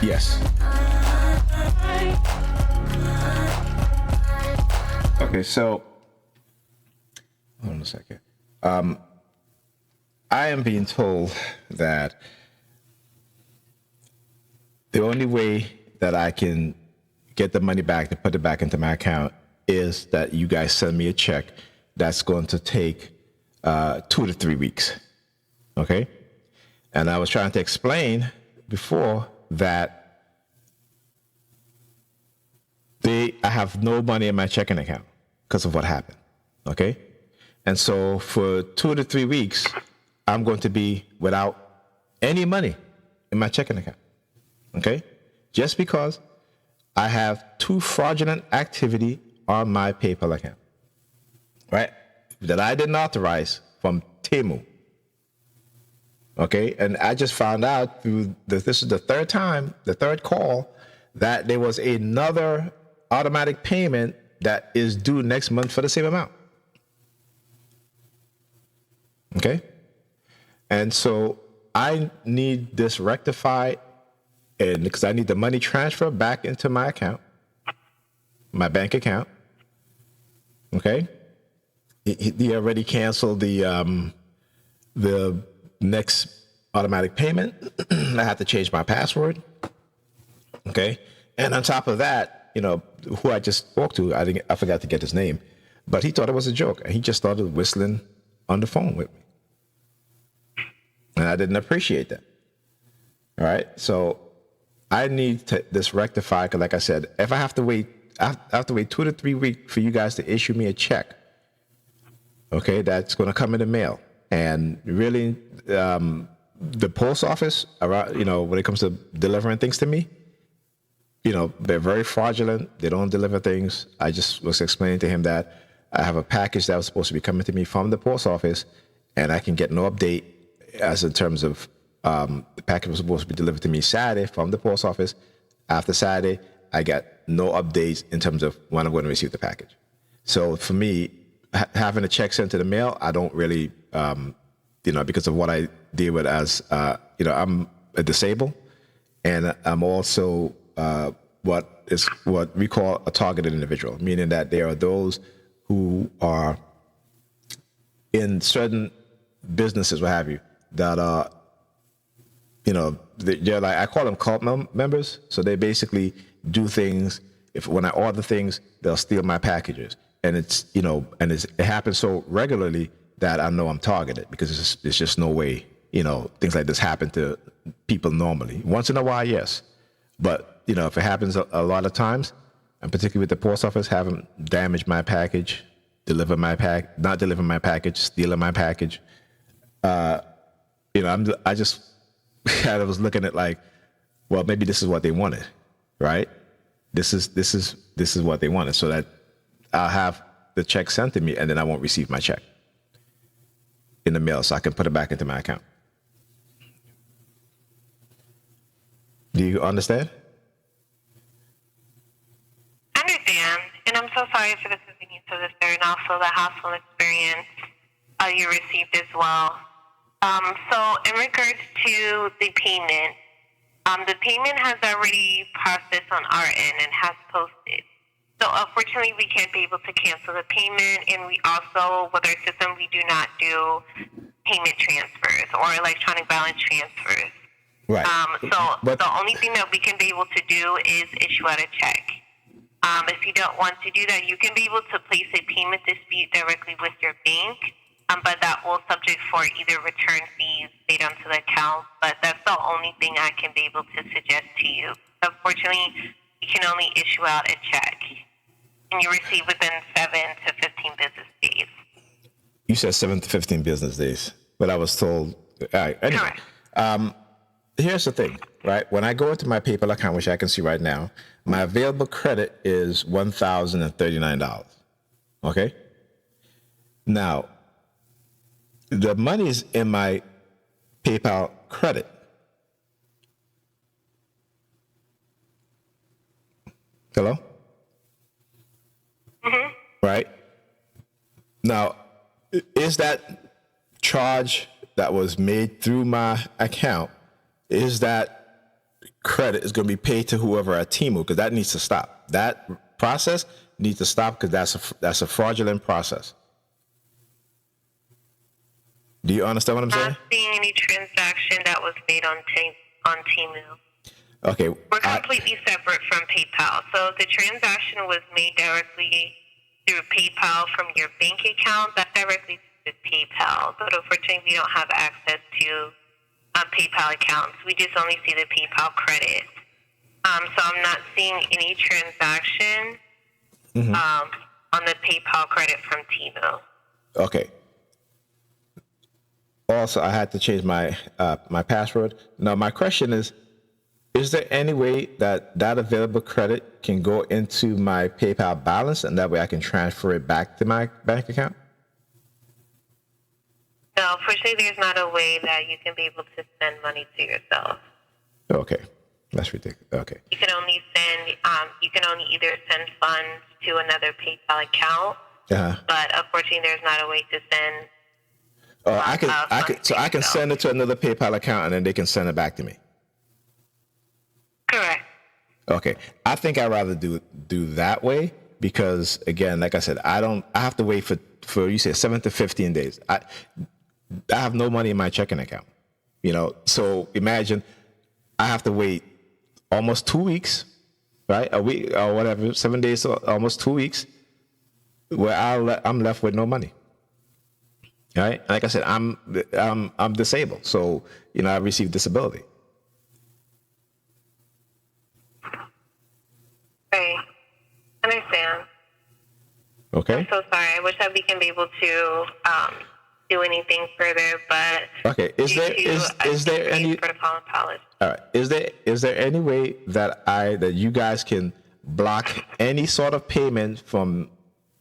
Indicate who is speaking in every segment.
Speaker 1: Yes. Okay, so hold on a second. I am being told that the only way that I can get the money back to put it back into my account is that you guys send me a check that's going to take 2 to 3 weeks. Okay? And I was trying to explain before that I have no money in my checking account because of what happened. Okay? And so for 2 to 3 weeks, I'm going to be without any money in my checking account. Okay? Just because I have 2 fraudulent activity on my PayPal account. Right? That I didn't authorize from Temu. Okay? And I just found out through this is the third call, that there was another automatic payment that is due next month for the same amount. Okay? And so I need this rectified, and because I need the money transferred back into my account, my bank account. Okay? He already canceled the next automatic payment. I have to change my password. Okay? And on top of that, who I just spoke to, I forgot to get his name, but he thought it was a joke, and he just started whistling on the phone with me. And I didn't appreciate that. All right. So I need this rectified, because like I said, if I have to wait 2 to 3 weeks for you guys to issue me a check, okay, that's going to come in the mail. And really, the post office, around, when it comes to delivering things to me, they're very fraudulent. They don't deliver things. I just was explaining to him that I have a package that was supposed to be coming to me from the post office, and I can get no update as in terms of the package was supposed to be delivered to me Saturday from the post office. After Saturday, I got no updates in terms of when I'm going to receive the package. So for me, having a check sent to the mail, I don't really, because of what I deal with as, I'm a disabled, and I'm also what we call a targeted individual, meaning that there are those who are in certain businesses, what have you, that are, they're like, I call them cult members. So they basically do things. When I order things, they'll steal my packages, and it happens so regularly that I know I'm targeted, because there's just no way, things like this happen to people normally. Once in a while, yes, but if it happens a lot of times, and particularly with the post office, having damaged my package, not delivering my package, stealing my package. I just kind of was looking at like, well, maybe this is what they wanted, right? This is what they wanted, so that I'll have the check sent to me, and then I won't receive my check in the mail, so I can put it back into my account. Do you understand?
Speaker 2: I understand, and I'm so sorry for the convenience of this, and also the hassle experience you received as well. So in regards to the payment has already processed on our end and has posted. So unfortunately, we can't be able to cancel the payment, and we also, with our system, we do not do payment transfers or electronic balance transfers.
Speaker 1: Right.
Speaker 2: But the only thing that we can be able to do is issue out a check. If you don't want to do that, you can be able to place a payment dispute directly with your bank, but that will subject for either return fees paid onto the account. But that's the only thing I can be able to suggest to you. Unfortunately, you can only issue out a check, and you receive within 7 to 15 business days.
Speaker 1: You said 7 to 15 business days, but I was told. All right, anyway,
Speaker 2: correct.
Speaker 1: Here's the thing, right? When I go into my PayPal account, which I can see right now, my available credit is $1,039. Okay. Now, the money is in my PayPal credit. Hello?
Speaker 2: Mm-hmm.
Speaker 1: Right? Now, is that charge that was made through my account, is that credit is going to be paid to whoever at Temu, because that needs to stop. That process needs to stop, because that's a fraudulent process. Do you understand what I'm saying?
Speaker 2: Not seeing any transaction that was made on Temu.
Speaker 1: Okay.
Speaker 2: We're completely separate from PayPal. So if the transaction was made directly through PayPal from your bank account, that's directly to PayPal. But unfortunately, we don't have access to PayPal accounts. We just only see the PayPal credit. So I'm not seeing any transaction on the PayPal credit from Temu.
Speaker 1: Okay. Also, I had to change my my password. Now, my question is there any way that available credit can go into my PayPal balance, and that way I can transfer it back to my bank account?
Speaker 2: No, unfortunately, there's not a way that you can be able to send money to yourself.
Speaker 1: Okay, that's ridiculous. Okay.
Speaker 2: You can only either send funds to another PayPal account, but unfortunately, there's not a way to send.
Speaker 1: I can send it to another PayPal account, and then they can send it back to me.
Speaker 2: Correct.
Speaker 1: Okay, I think I'd rather do that way, because again, like I said, I have to wait for you say 7 to 15 days. I have no money in my checking account, So imagine I have to wait almost 2 weeks, right? A week or whatever, 7 days, so almost 2 weeks, where I'm left with no money. Right? Like I said, I'm disabled, so I receive disability.
Speaker 2: Right. Understand.
Speaker 1: Okay.
Speaker 2: I'm so sorry. I wish that we can be able to do anything further, but
Speaker 1: okay. Is there any
Speaker 2: protocol and policy?
Speaker 1: All right. Is there any way that you guys can block any sort of payment from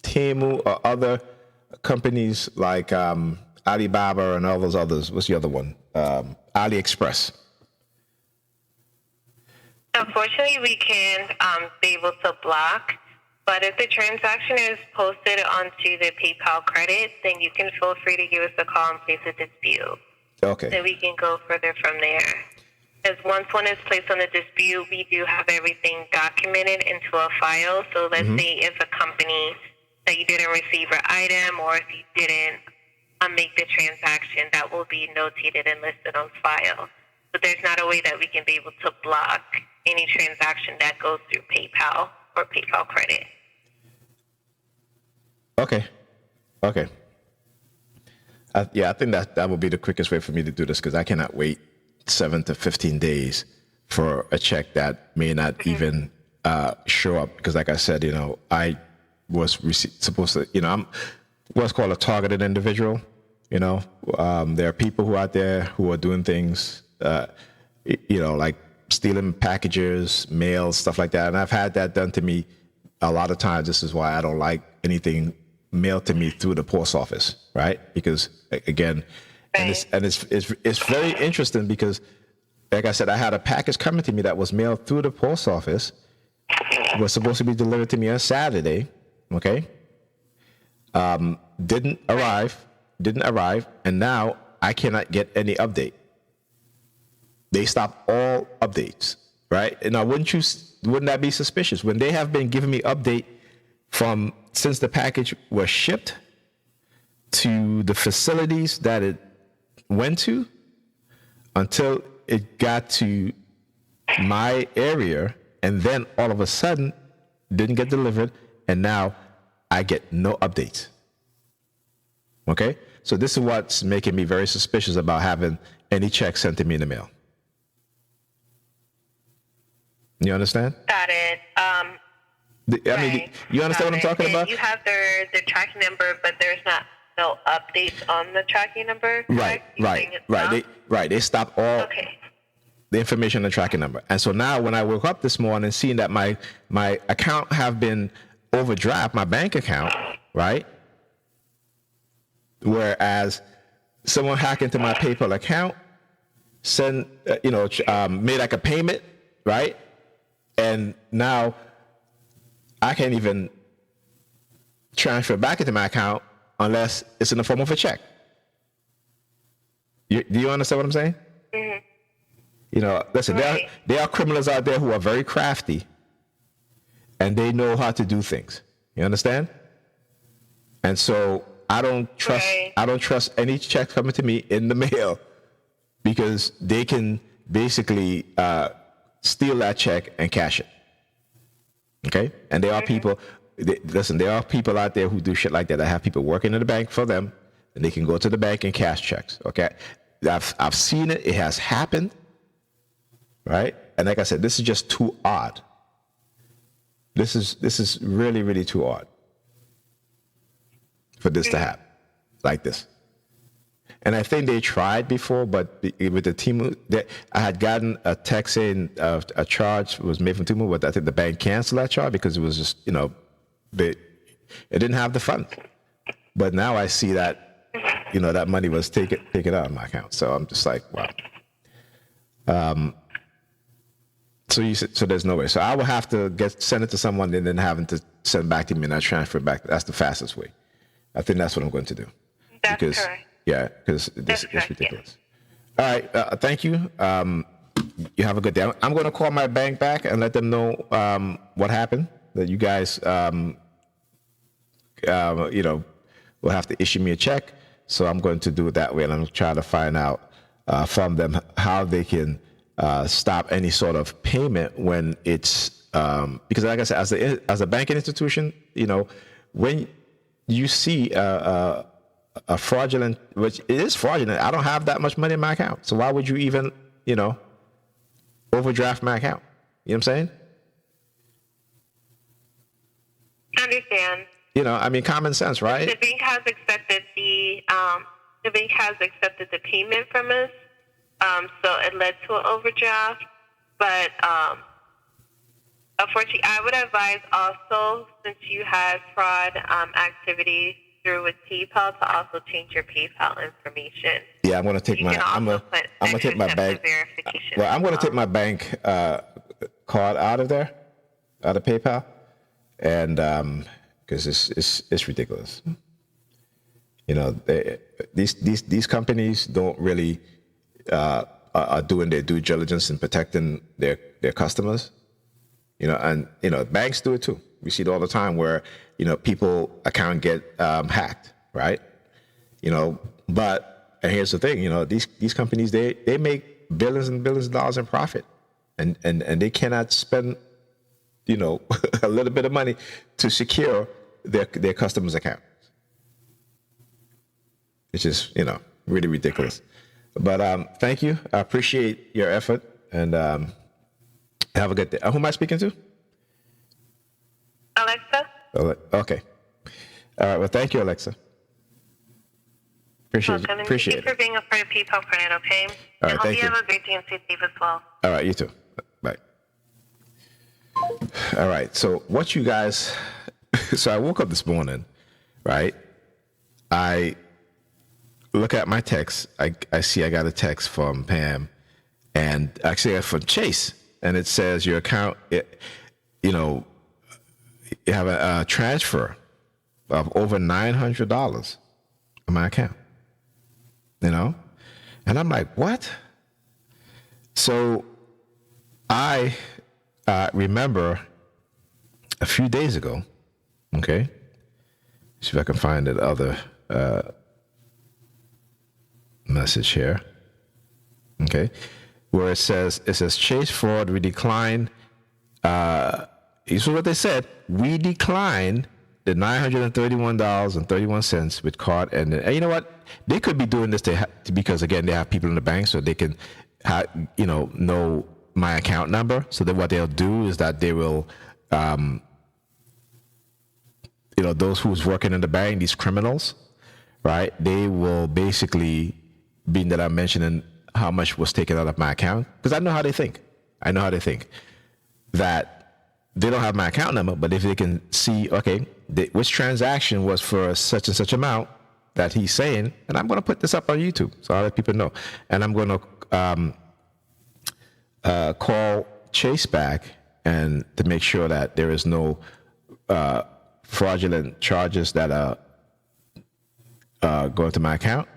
Speaker 1: Temu or other companies like Alibaba and all those others? What's the other one? AliExpress.
Speaker 2: Unfortunately, we can't be able to block, but if the transaction is posted onto the PayPal credit, then you can feel free to give us a call and place a dispute.
Speaker 1: Okay.
Speaker 2: So we can go further from there. Because once one is placed on the dispute, we do have everything documented into a file. So let's say if a company that you didn't receive an item, or if you didn't make the transaction, that will be notated and listed on file. But there's not a way that we can be able to block any transaction that goes through PayPal or PayPal credit.
Speaker 1: Okay. I think that would be the quickest way for me to do this, because I cannot wait 7 to 15 days for a check that may not even show up. Because like I said, I was supposed to, I'm what's called a targeted individual. There are people who are out there who are doing things, like stealing packages, mail, stuff like that. And I've had that done to me a lot of times. This is why I don't like anything mailed to me through the post office, right? Because again, right. and it's very interesting, because like I said, I had a package coming to me that was mailed through the post office. It was supposed to be delivered to me on Saturday. Okay. Didn't arrive, and now I cannot get any update. They stopped all updates, right? And now, wouldn't that be suspicious when they have been giving me update since the package was shipped to the facilities that it went to until it got to my area, and then all of a sudden didn't get delivered, and now I get no updates. Okay? So this is what's making me very suspicious about having any check sent to me in the mail. You understand?
Speaker 2: Got it.
Speaker 1: I mean, you understand what I'm talking about?
Speaker 2: You have their tracking number, but there's no updates on the tracking number.
Speaker 1: Right. They stopped all the information on the tracking number. And so now when I woke up this morning, seeing that my account have been overdraft, my bank account, right? Whereas someone hacked into my PayPal account, made like a payment, right? And now I can't even transfer back into my account unless it's in the form of a check. Do you understand what I'm saying? Mm-hmm. Listen,
Speaker 2: Right.
Speaker 1: there are criminals out there who are very crafty, and they know how to do things. You understand? And so I don't trust any check coming to me in the mail, because they can basically steal that check and cash it. Okay? And there are people. There are people out there who do shit like that. I have people working in the bank for them, and they can go to the bank and cash checks. Okay? I've seen it. It has happened. Right? And like I said, this is just too odd. This is really, really too odd for this to happen like this. And I think they tried before, but with the Timu, I had gotten a text saying a charge was made from Timu, but I think the bank canceled that charge because it was just, it didn't have the funds. But now I see that, that money was taken out of my account. So I'm just like, wow. So there's no way. So I will have to send it to someone and then having to send it back to me and I transfer it back. That's the fastest way. I think that's what I'm going to do.
Speaker 2: That's correct.
Speaker 1: Yeah, because this is ridiculous. Yeah. All right, thank you. You have a good day. I'm going to call my bank back and let them know what happened. That you guys, will have to issue me a check. So I'm going to do it that way, and I'm going to try to find out from them how they can stop any sort of payment when it's because, like I said, as a banking institution, when you see a fraudulent, which it is fraudulent. I don't have that much money in my account. So why would you even, overdraft my account? You know what I'm saying?
Speaker 2: I understand.
Speaker 1: Common sense, right?
Speaker 2: The bank has accepted the payment from us. So it led to an overdraft. But unfortunately, I would advise also, since you had fraud activity through with PayPal, to also change your PayPal information.
Speaker 1: Yeah, I'm going to take I'm going to take my bank. Well, I'm going to take my bank card out of PayPal, and because it's ridiculous. These companies don't really are doing their due diligence in protecting their customers. And banks do it too. We see it all the time where people account get hacked, right? But and here's the thing, these companies they make billions and billions of dollars in profit, and they cannot spend a little bit of money to secure their customers' accounts. It's just really ridiculous. But thank you. I appreciate your effort, and have a good day. Who am I speaking to?
Speaker 2: Alexa.
Speaker 1: Okay. All right. Well, thank you, Alexa. Appreciate it.
Speaker 2: Thank you for being a part of PayPal for it, okay?
Speaker 1: All right,
Speaker 2: and hope
Speaker 1: thank
Speaker 2: you
Speaker 1: you.
Speaker 2: have a great day and stay safe as well.
Speaker 1: All right, you too. Bye. All right. So what you guys? So I woke up this morning, right? I look at my text. I see I got a text from Pam, and actually from Chase, and it says your account. You have a transfer of over $900 on my account. And I'm like, what? So I remember a few days ago, okay, see if I can find that other message here, okay, where it says Chase fraud, we decline. This is what they said. We decline the $931.31 with card, and you know what? They could be doing this because again they have people in the bank, so they can know my account number. So that what they'll do is that they will, those who's working in the bank, these criminals, right? They will basically, being that I'm mentioning how much was taken out of my account, because I know how they think. That they don't have my account number, but if they can see, okay, which transaction was for such and such amount that he's saying, and I'm going to put this up on YouTube so I'll let people know. And I'm going to call Chase back and to make sure that there is no fraudulent charges that are going to my account.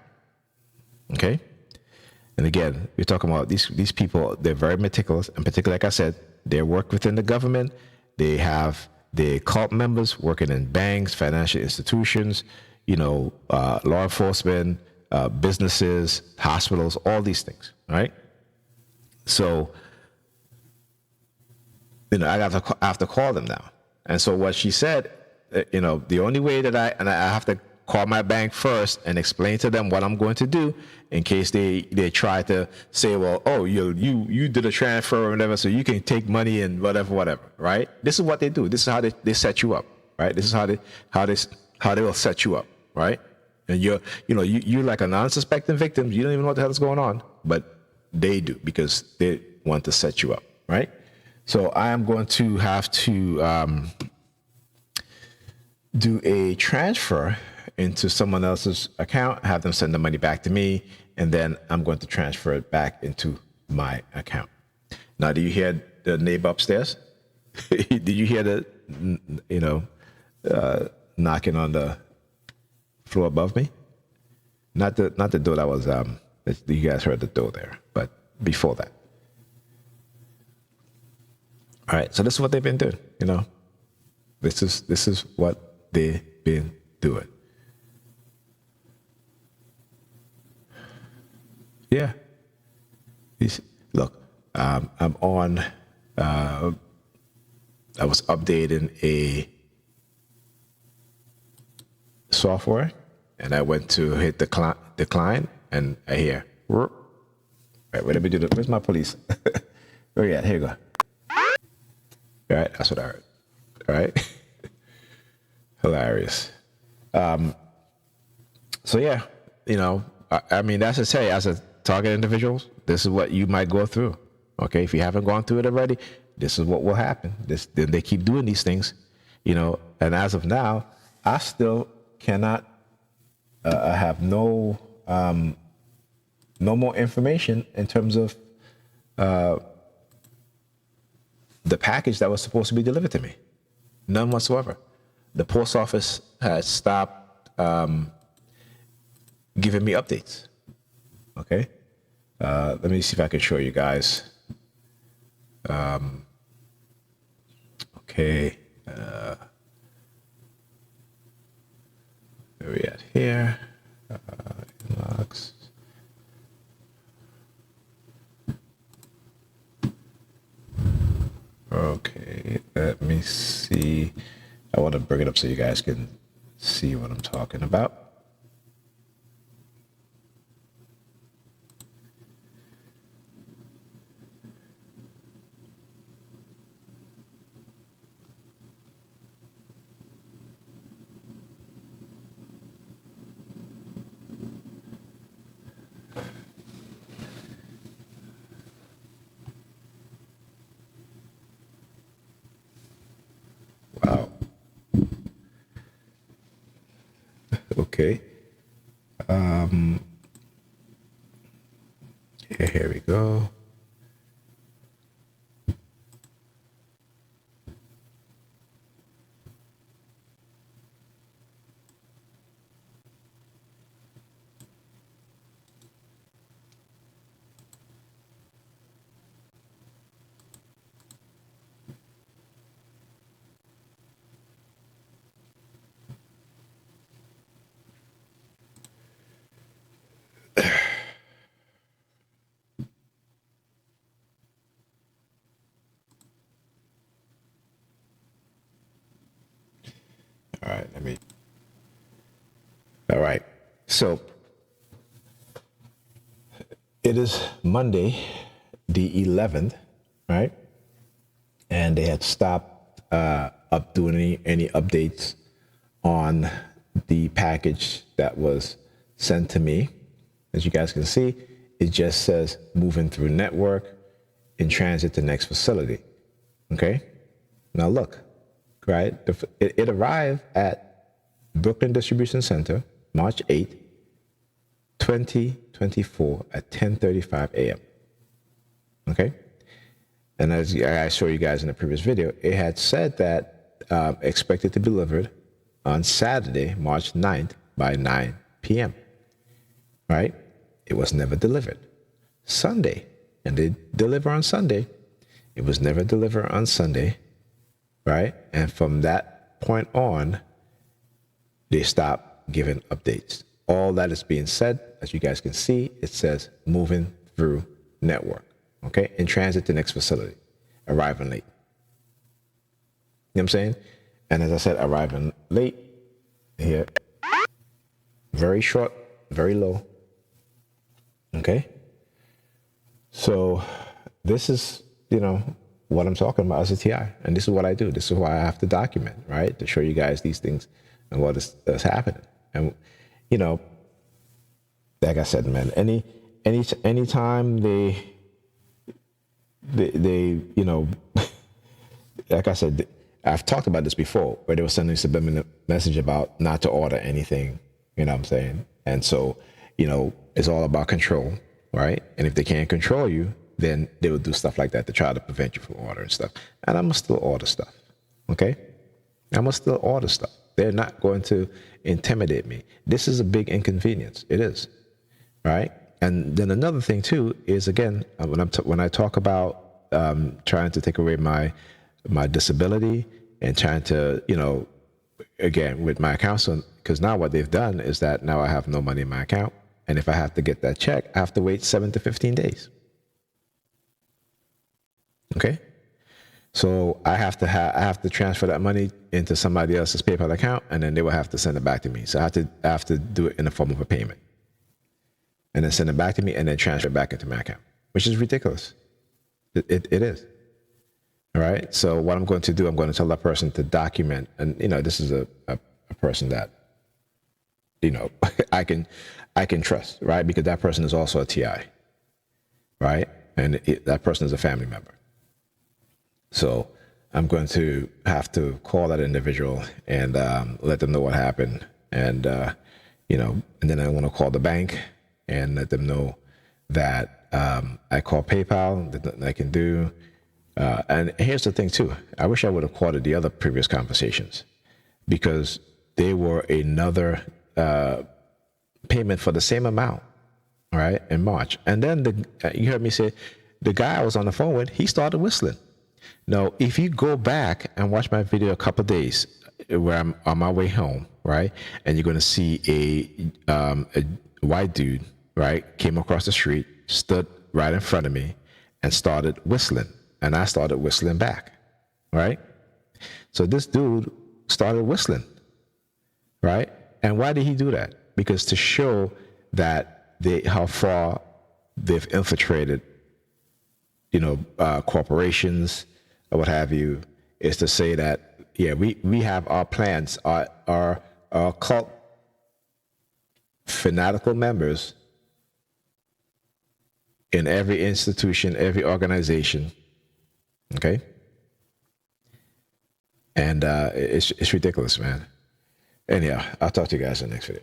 Speaker 1: Okay. And again, we're talking about these people. They're very meticulous, and particularly, like I said, they work within the government. They have the cult members working in banks, financial institutions, law enforcement, businesses, hospitals, all these things, right? So, I have to call them now. And so what she said, the only way that I have to call my bank first and explain to them what I'm going to do in case they try to say, well, oh, you did a transfer or whatever, so you can take money and whatever, right? This is what they do. This is how they set you up, right? This is how they will set you up, right? And you're like a non-suspecting victim. You don't even know what the hell is going on, but they do because they want to set you up, right? So I am going to have to do a transfer into someone else's account, have them send the money back to me, and then I'm going to transfer it back into my account. Now, do you hear the neighbor upstairs? Did you hear the, knocking on the floor above me? Not the door that was, you guys heard the door there, but before that. All right, so this is what they've been doing, This is what they've been doing. Yeah. Look, I'm on, I was updating a software, and I went to hit decline, and I hear, all right, wait, let me do this. Where's my police? Where you at? Here you go. All right, that's what I heard. All right. Hilarious. So yeah, I mean, that's to say, as a target individuals, this is what you might go through. Okay, if you haven't gone through it already, this is what will happen. Then they keep doing these things, and as of now, I still cannot have no more information in terms of the package that was supposed to be delivered to me. None whatsoever. The post office has stopped giving me updates. Okay. Let me see if I can show you guys. Okay. Where we at here? Inbox. Okay, let me see. I want to bring it up so you guys can see what I'm talking about. Wow. Okay. Here we go. All right, all right. So it is Monday, the 11th, right? And they had stopped up doing any updates on the package that was sent to me. As you guys can see, it just says moving through network in transit to next facility. Okay. Now look. Right? It arrived at Brooklyn Distribution Center, March 8th, 2024 at 10:35 a.m. Okay? And as I showed you guys in the previous video, it had said that expected to be delivered on Saturday, March 9th by 9 p.m. Right? It was never delivered. Sunday, and they deliver on Sunday. It was never delivered on Sunday, right? And from that point on, they stopped giving updates. All that is being said, as you guys can see, it says moving through network, okay? In transit to next facility, arriving late. You know what I'm saying? And as I said, arriving late here, very short, very low, okay? So this is, what I'm talking about as a TI. And this is what I do. This is why I have to document, right? To show you guys these things and what is happening. And, like I said, man, anytime they like I said, I've talked about this before, where they were sending subliminal message about not to order anything, you know what I'm saying? And so, it's all about control, right? And if they can't control you, then they will do stuff like that to try to prevent you from ordering stuff. And I'm going to still order stuff, okay? I'm going to still order stuff. They're not going to intimidate me. This is a big inconvenience. It is, right? And then another thing, too, is, again, when I talk about trying to take away my disability and trying to, again, with my account, because now what they've done is that now I have no money in my account. And if I have to get that check, I have to wait 7 to 15 days. Okay, so I have to transfer that money into somebody else's PayPal account, and then they will have to send it back to me. So I have to do it in the form of a payment, and then send it back to me, and then transfer it back into my account, which is ridiculous. It is. All right. So what I'm going to do, I'm going to tell that person to document, and this is a person that I can trust, right? Because that person is also a TI, right? And that person is a family member. So I'm going to have to call that individual and let them know what happened. And, and then I want to call the bank and let them know that I call PayPal, that I can do. And here's the thing, too. I wish I would have quoted the other previous conversations, because they were another payment for the same amount, right, in March. And then you heard me say the guy I was on the phone with, he started whistling. Now, if you go back and watch my video a couple of days where I'm on my way home, right, and you're going to see a white dude, right, came across the street, stood right in front of me, and started whistling. And I started whistling back, right? So this dude started whistling, right? And why did he do that? Because to show that how far they've infiltrated, corporations or what have you, is to say that, yeah, we have our plans, our cult fanatical members in every institution, every organization, okay? And it's ridiculous, man. Anyhow, I'll talk to you guys in the next video.